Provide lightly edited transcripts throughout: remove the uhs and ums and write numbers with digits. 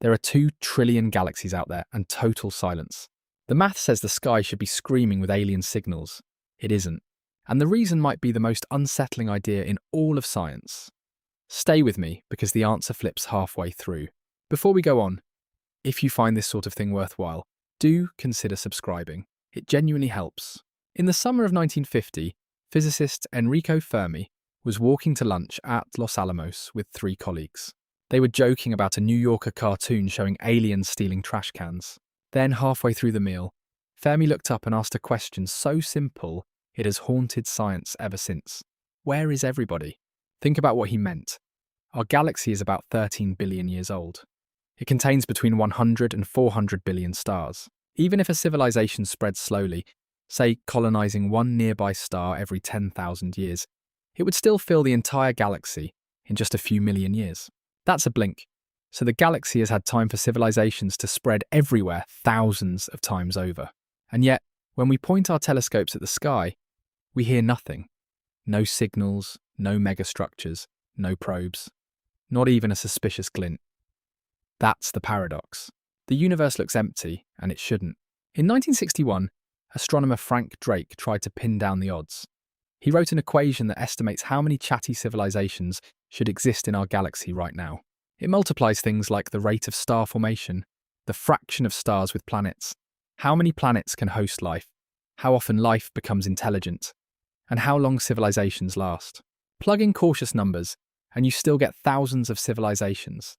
There are 2 trillion galaxies out there and total silence. The math says the sky should be screaming with alien signals. It isn't. And the reason might be the most unsettling idea in all of science. Stay with me because the answer flips halfway through. Before we go on, if you find this sort of thing worthwhile, do consider subscribing. It genuinely helps. In the summer of 1950, physicist Enrico Fermi was walking to lunch at Los Alamos with 3 colleagues. They were joking about a New Yorker cartoon showing aliens stealing trash cans. Then, halfway through the meal, Fermi looked up and asked a question so simple it has haunted science ever since. Where is everybody? Think about what he meant. Our galaxy is about 13 billion years old. It contains between 100 and 400 billion stars. Even if a civilization spreads slowly, say colonizing one nearby star every 10,000 years, it would still fill the entire galaxy in just a few million years. That's a blink. So the galaxy has had time for civilizations to spread everywhere thousands of times over. And yet, when we point our telescopes at the sky, we hear nothing. No signals, no megastructures, no probes. Not even a suspicious glint. That's the paradox. The universe looks empty, and it shouldn't. In 1961, astronomer Frank Drake tried to pin down the odds. He wrote an equation that estimates how many chatty civilizations should exist in our galaxy right now. It multiplies things like the rate of star formation, the fraction of stars with planets, how many planets can host life, how often life becomes intelligent, and how long civilizations last. Plug in cautious numbers, and you still get thousands of civilizations.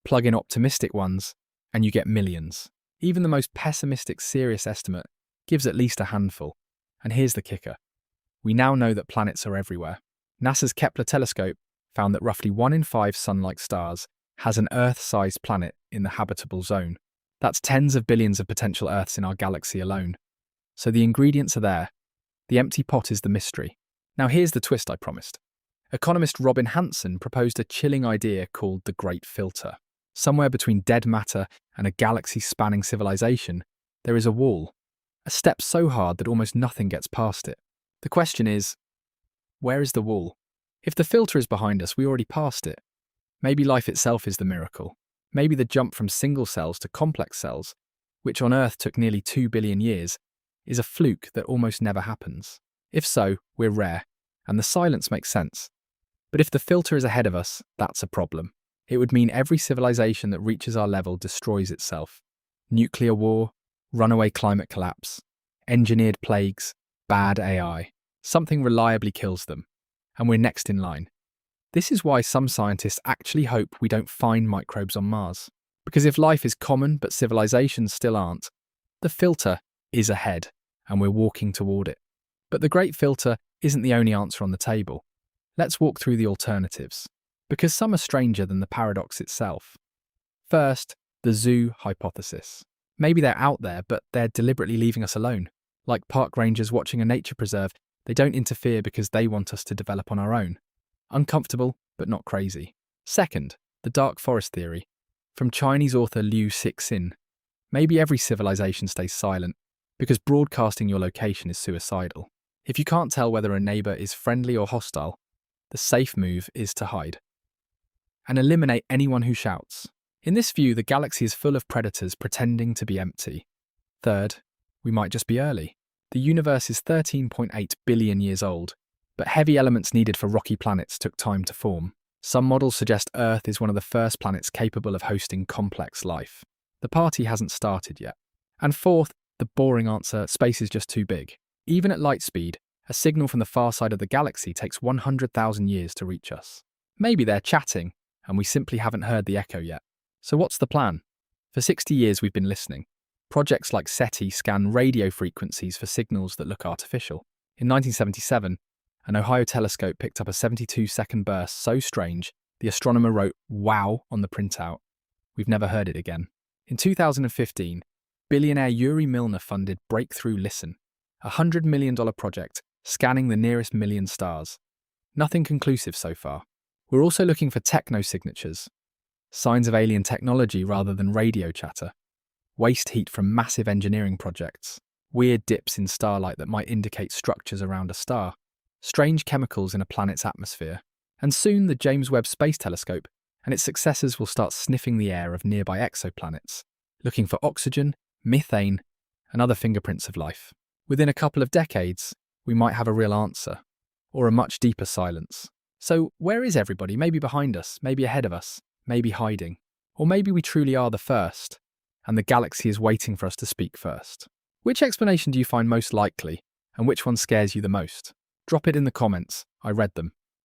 Plug in optimistic ones, and you get millions. Even the most pessimistic serious estimate gives at least a handful. And here's the kicker. We now know that planets are everywhere. NASA's Kepler telescope found that roughly 1 in 5 sun-like stars has an Earth-sized planet in the habitable zone. That's tens of billions of potential Earths in our galaxy alone. So the ingredients are there. The empty pot is the mystery. Now here's the twist I promised. Economist Robin Hanson proposed a chilling idea called the Great Filter. Somewhere between dead matter and a galaxy-spanning civilization, there is a wall. A step so hard that almost nothing gets past it. The question is, where is the wall? If the filter is behind us, we already passed it. Maybe life itself is the miracle. Maybe the jump from single cells to complex cells, which on Earth took nearly 2 billion years, is a fluke that almost never happens. If so, we're rare, and the silence makes sense. But if the filter is ahead of us, that's a problem. It would mean every civilization that reaches our level destroys itself. Nuclear war, runaway climate collapse, engineered plagues, bad AI. Something reliably kills them, and we're next in line. This is why some scientists actually hope we don't find microbes on Mars. Because if life is common but civilizations still aren't, the filter is ahead, and we're walking toward it. But the Great Filter isn't the only answer on the table. Let's walk through the alternatives, because some are stranger than the paradox itself. First, the zoo hypothesis. Maybe they're out there, but they're deliberately leaving us alone. Like park rangers watching a nature preserve, they don't interfere because they want us to develop on our own. Uncomfortable, but not crazy. Second, the dark forest theory. From Chinese author Liu Cixin. Maybe every civilization stays silent, because broadcasting your location is suicidal. If you can't tell whether a neighbor is friendly or hostile, the safe move is to hide. And eliminate anyone who shouts. In this view, the galaxy is full of predators pretending to be empty. Third, we might just be early. The universe is 13.8 billion years old, but heavy elements needed for rocky planets took time to form. Some models suggest Earth is one of the first planets capable of hosting complex life. The party hasn't started yet. And fourth, the boring answer, space is just too big. Even at light speed, a signal from the far side of the galaxy takes 100,000 years to reach us. Maybe they're chatting, and we simply haven't heard the echo yet. So what's the plan? For 60 years we've been listening. Projects like SETI scan radio frequencies for signals that look artificial. In 1977, an Ohio telescope picked up a 72-second burst so strange, the astronomer wrote "wow" on the printout. We've never heard it again. In 2015, billionaire Yuri Milner funded Breakthrough Listen, a $100 million project scanning the nearest million stars. Nothing conclusive so far. We're also looking for techno-signatures, signs of alien technology rather than radio chatter, waste heat from massive engineering projects, weird dips in starlight that might indicate structures around a star, strange chemicals in a planet's atmosphere. And soon the James Webb Space Telescope and its successors will start sniffing the air of nearby exoplanets, looking for oxygen, methane, and other fingerprints of life. Within a couple of decades, we might have a real answer, or a much deeper silence. So where is everybody? Maybe behind us, maybe ahead of us, maybe hiding. Or maybe we truly are the first, and the galaxy is waiting for us to speak first. Which explanation do you find most likely, and which one scares you the most? Drop it in the comments. I read them.